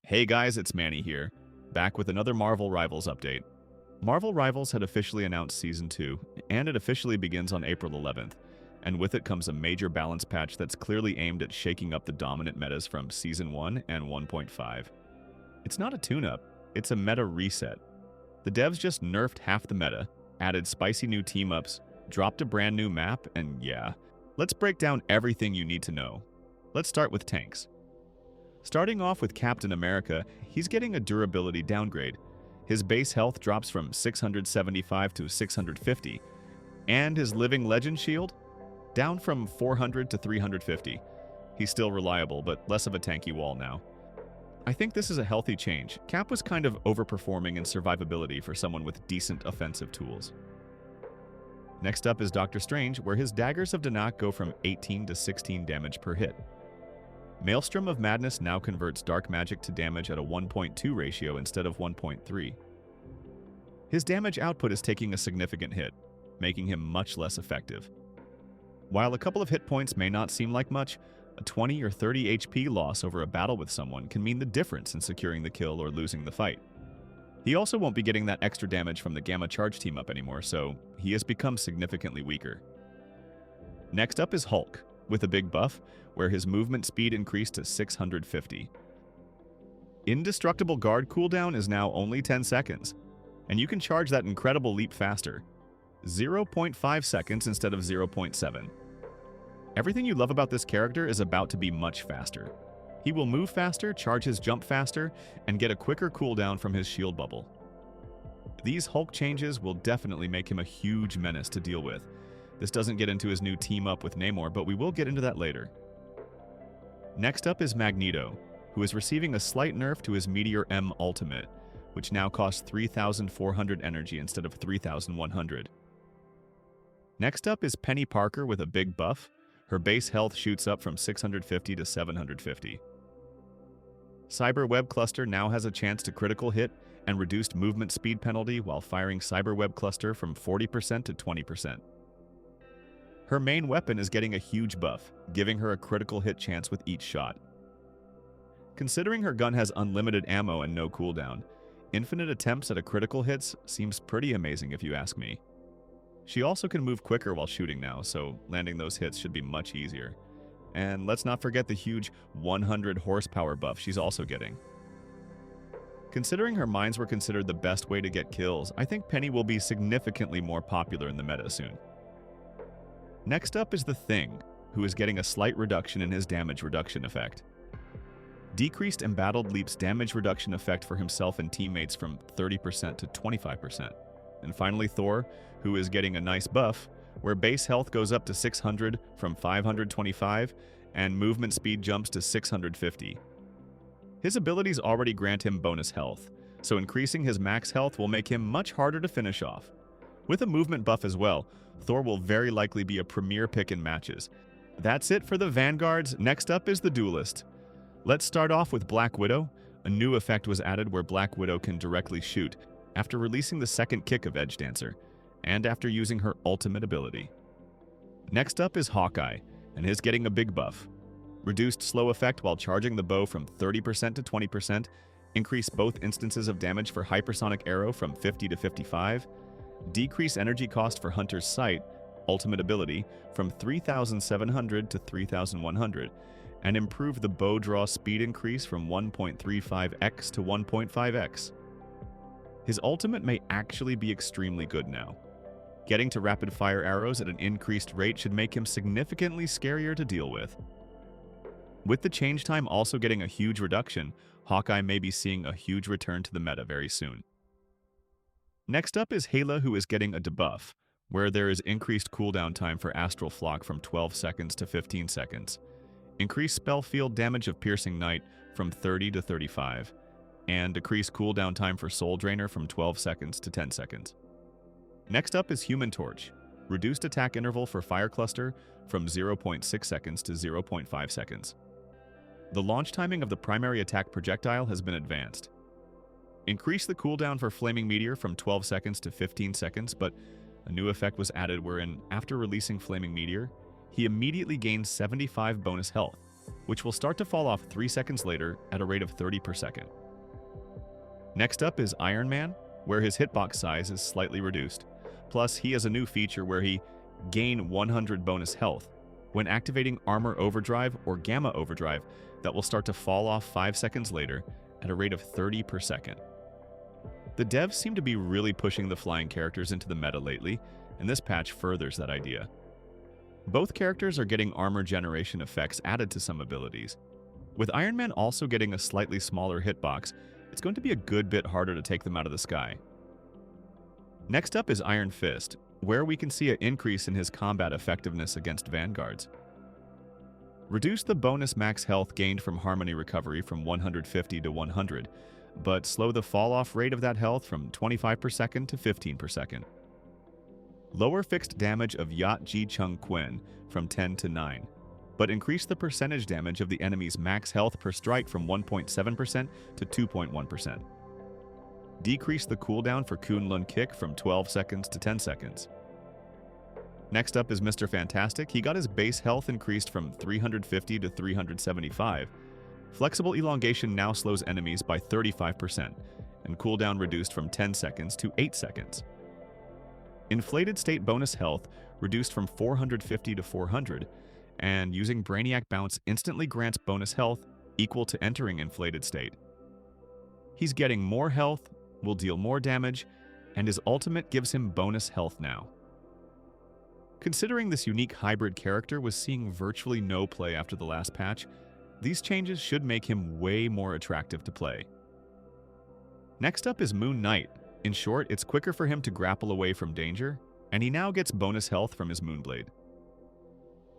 Hey guys, it's Manny here, back with another Marvel Rivals update. Marvel Rivals had officially announced Season 2, and it officially begins on April 11th, and with it comes a major balance patch that's clearly aimed at shaking up the dominant metas from Season 1 and 1.5. It's not a tune-up, it's a meta reset. The devs just nerfed half the meta, added spicy new team-ups, dropped a brand new map, and yeah, let's break down everything you need to know. Let's start with tanks. Starting off with Captain America, he's getting a durability downgrade. His base health drops from 675 to 650, and his Living Legend shield down from 400 to 350. He's still reliable, but less of a tanky wall now. I think this is a healthy change. Cap was kind of overperforming in survivability for someone with decent offensive tools. Next up is Doctor Strange, where his daggers of Danak go from 18 to 16 damage per hit. Maelstrom of Madness now converts dark magic to damage at a 1.2 ratio instead of 1.3. His damage output is taking a significant hit, making him much less effective. While a couple of hit points may not seem like much, a 20 or 30 HP loss over a battle with someone can mean the difference in securing the kill or losing the fight. He also won't be getting that extra damage from the Gamma Charge team-up anymore, so he has become significantly weaker. Next up is Hulk, with a big buff, where his movement speed increased to 650. Indestructible Guard cooldown is now only 10 seconds, and you can charge that incredible leap faster, 0.5 seconds instead of 0.7. Everything you love about this character is about to be much faster. He will move faster, charge his jump faster, and get a quicker cooldown from his shield bubble. These Hulk changes will definitely make him a huge menace to deal with. This doesn't get into his new team-up with Namor, but we will get into that later. Next up is Magneto, who is receiving a slight nerf to his Meteor M ultimate, which now costs 3,400 energy instead of 3,100. Next up is Penny Parker with a big buff. Her base health shoots up from 650 to 750. Cyber Web Cluster now has a chance to critical hit and reduced movement speed penalty while firing Cyber Web Cluster from 40% to 20%. Her main weapon is getting a huge buff, giving her a critical hit chance with each shot. Considering her gun has unlimited ammo and no cooldown, infinite attempts at a critical hits seems pretty amazing if you ask me. She also can move quicker while shooting now, so landing those hits should be much easier. And let's not forget the huge 100 horsepower buff she's also getting. Considering her mines were considered the best way to get kills, I think Penny will be significantly more popular in the meta soon. Next up is the Thing, who is getting a slight reduction in his damage reduction effect. Decreased Embattled Leap's damage reduction effect for himself and teammates from 30% to 25%. And finally Thor, who is getting a nice buff, where base health goes up to 600 from 525, and movement speed jumps to 650. His abilities already grant him bonus health, so increasing his max health will make him much harder to finish off. With a movement buff as well, Thor will very likely be a premier pick in matches. That's it for the Vanguards. Next up is the Duelist. Let's start off with Black Widow. A new effect was added where Black Widow can directly shoot after releasing the second kick of Edge Dancer, and after using her ultimate ability. Next up is Hawkeye, and his getting a big buff. Reduced slow effect while charging the bow from 30% to 20%, increase both instances of damage for Hypersonic Arrow from 50 to 55, decrease energy cost for Hunter's Sight, ultimate ability, from 3,700 to 3,100, and improve the bow draw speed increase from 1.35x to 1.5x. His ultimate may actually be extremely good now. Getting to rapid-fire arrows at an increased rate should make him significantly scarier to deal with. With the change time also getting a huge reduction, Hawkeye may be seeing a huge return to the meta very soon. Next up is Hela, who is getting a debuff, where there is increased cooldown time for Astral Flock from 12 seconds to 15 seconds, increased spell field damage of Piercing Knight from 30 to 35, and decreased cooldown time for Soul Drainer from 12 seconds to 10 seconds. Next up is Human Torch, reduced attack interval for Fire Cluster from 0.6 seconds to 0.5 seconds. The launch timing of the primary attack projectile has been advanced. Increase the cooldown for Flaming Meteor from 12 seconds to 15 seconds, but a new effect was added wherein, after releasing Flaming Meteor, he immediately gains 75 bonus health, which will start to fall off 3 seconds later at a rate of 30 per second. Next up is Iron Man, where his hitbox size is slightly reduced. Plus, he has a new feature where he gain 100 bonus health when activating Armor Overdrive or Gamma Overdrive that will start to fall off 5 seconds later at a rate of 30 per second. The devs seem to be really pushing the flying characters into the meta lately, and this patch furthers that idea. Both characters are getting armor generation effects added to some abilities. With Iron Man also getting a slightly smaller hitbox, it's going to be a good bit harder to take them out of the sky. Next up is Iron Fist, where we can see an increase in his combat effectiveness against vanguards. Reduce the bonus max health gained from Harmony Recovery from 150 to 100, but slow the fall-off rate of that health from 25 per second to 15 per second. Lower fixed damage of Yacht Ji Chung Quinn from 10 to 9, but increase the percentage damage of the enemy's max health per strike from 1.7% to 2.1%. Decrease the cooldown for Kunlun Kick from 12 seconds to 10 seconds. Next up is Mr. Fantastic. He got his base health increased from 350 to 375. Flexible elongation now slows enemies by 35%, and cooldown reduced from 10 seconds to 8 seconds. Inflated state bonus health reduced from 450 to 400, and using Brainiac Bounce instantly grants bonus health equal to entering inflated state. He's getting more health, will deal more damage, and his ultimate gives him bonus health now. Considering this unique hybrid character was seeing virtually no play after the last patch, these changes should make him way more attractive to play. Next up is Moon Knight. In short, it's quicker for him to grapple away from danger, and he now gets bonus health from his Moonblade.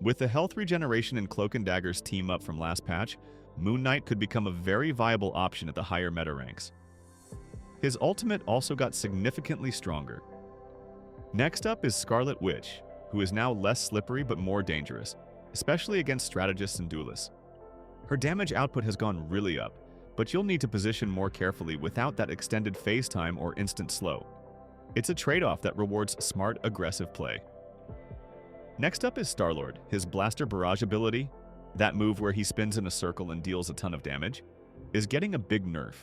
With the health regeneration and Cloak and Dagger's team up from last patch, Moon Knight could become a very viable option at the higher meta ranks. His ultimate also got significantly stronger. Next up is Scarlet Witch, who is now less slippery but more dangerous, especially against strategists and duelists. Her damage output has gone really up, but you'll need to position more carefully without that extended phase time or instant slow. It's a trade-off that rewards smart, aggressive play. Next up is Star-Lord. His Blaster Barrage ability, that move where he spins in a circle and deals a ton of damage, is getting a big nerf.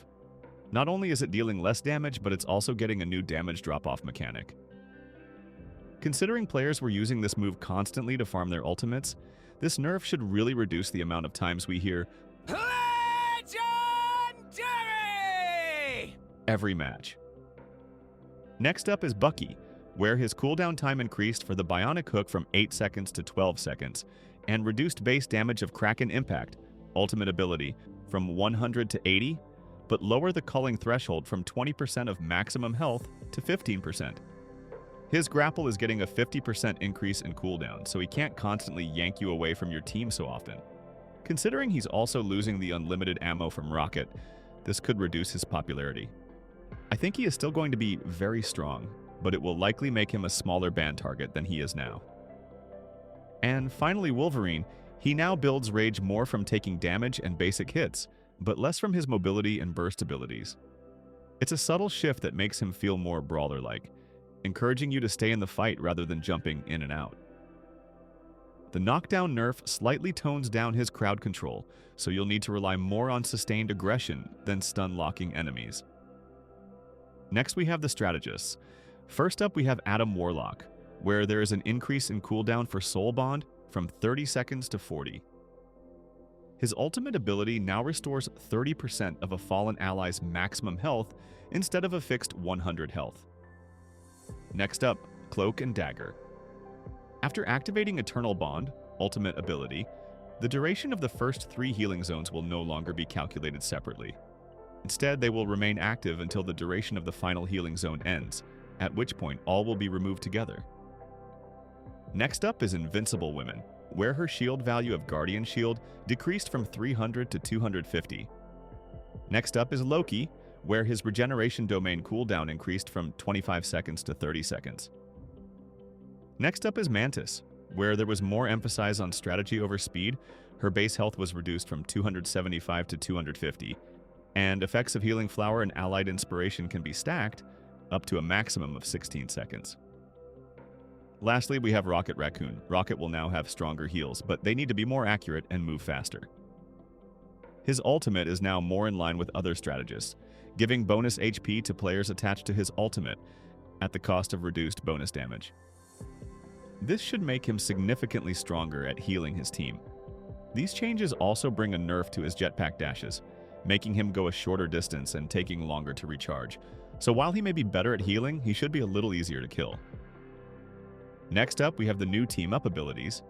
Not only is it dealing less damage, but it's also getting a new damage drop-off mechanic. Considering players were using this move constantly to farm their ultimates, this nerf should really reduce the amount of times we hear Legendary every match. Next up is Bucky, where his cooldown time increased for the Bionic Hook from 8 seconds to 12 seconds, and reduced base damage of Kraken Impact, ultimate ability, from 100 to 80, but lower the culling threshold from 20% of maximum health to 15%. His grapple is getting a 50% increase in cooldown, so he can't constantly yank you away from your team so often. Considering he's also losing the unlimited ammo from Rocket, this could reduce his popularity. I think he is still going to be very strong, but it will likely make him a smaller ban target than he is now. And finally Wolverine, he now builds rage more from taking damage and basic hits, but less from his mobility and burst abilities. It's a subtle shift that makes him feel more brawler-like, encouraging you to stay in the fight rather than jumping in and out. The knockdown nerf slightly tones down his crowd control, so you'll need to rely more on sustained aggression than stun-locking enemies. Next we have the strategists. First up we have Adam Warlock, where there is an increase in cooldown for Soul Bond from 30 seconds to 40. His ultimate ability now restores 30% of a fallen ally's maximum health instead of a fixed 100 health. Next up, Cloak and Dagger. After activating Eternal Bond, ultimate ability, the duration of the first 3 healing zones will no longer be calculated separately. Instead, they will remain active until the duration of the final healing zone ends, at which point all will be removed together. Next up is Invincible Women, where her shield value of Guardian Shield decreased from 300 to 250. Next up is Loki, where his regeneration domain cooldown increased from 25 seconds to 30 seconds. Next up is Mantis, where there was more emphasis on strategy over speed. Her base health was reduced from 275 to 250, and effects of Healing Flower and Allied Inspiration can be stacked up to a maximum of 16 seconds. Lastly, we have Rocket Raccoon. Rocket will now have stronger heals, but they need to be more accurate and move faster. His ultimate is now more in line with other strategists, giving bonus HP to players attached to his ultimate, at the cost of reduced bonus damage. This should make him significantly stronger at healing his team. These changes also bring a nerf to his jetpack dashes, making him go a shorter distance and taking longer to recharge. So while he may be better at healing, he should be a little easier to kill. Next up, we have the new team-up abilities.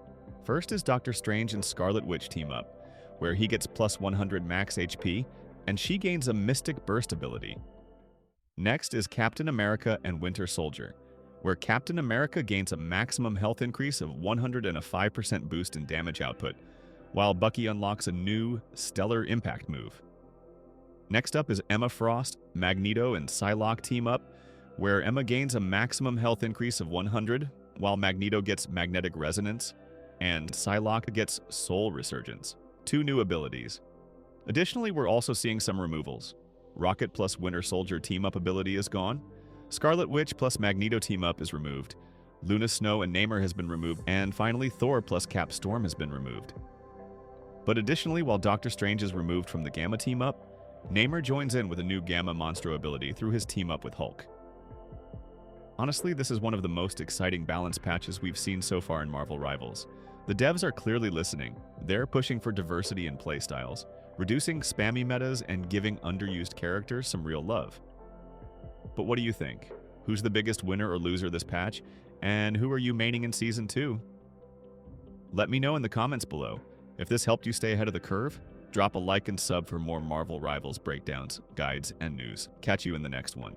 First is Doctor Strange and Scarlet Witch team-up, where he gets plus 100 max HP, and she gains a Mystic Burst ability. Next is Captain America and Winter Soldier, where Captain America gains a maximum health increase of 105% boost in damage output, while Bucky unlocks a new Stellar Impact move. Next up is Emma Frost, Magneto, and Psylocke team-up, where Emma gains a maximum health increase of 100, while Magneto gets Magnetic Resonance, and Psylocke gets Soul Resurgence, 2 new abilities. Additionally, we're also seeing some removals. Rocket plus Winter Soldier team-up ability is gone. Scarlet Witch plus Magneto team-up is removed. Luna Snow and Namor has been removed. And finally, Thor plus Cap Storm has been removed. But additionally, while Doctor Strange is removed from the Gamma team-up, Namor joins in with a new Gamma Monstro ability through his team-up with Hulk. Honestly, this is one of the most exciting balance patches we've seen so far in Marvel Rivals. The devs are clearly listening. They're pushing for diversity in playstyles, reducing spammy metas and giving underused characters some real love. But what do you think? Who's the biggest winner or loser this patch? And who are you maining in Season 2? Let me know in the comments below. If this helped you stay ahead of the curve, drop a like and sub for more Marvel Rivals breakdowns, guides, and news. Catch you in the next one.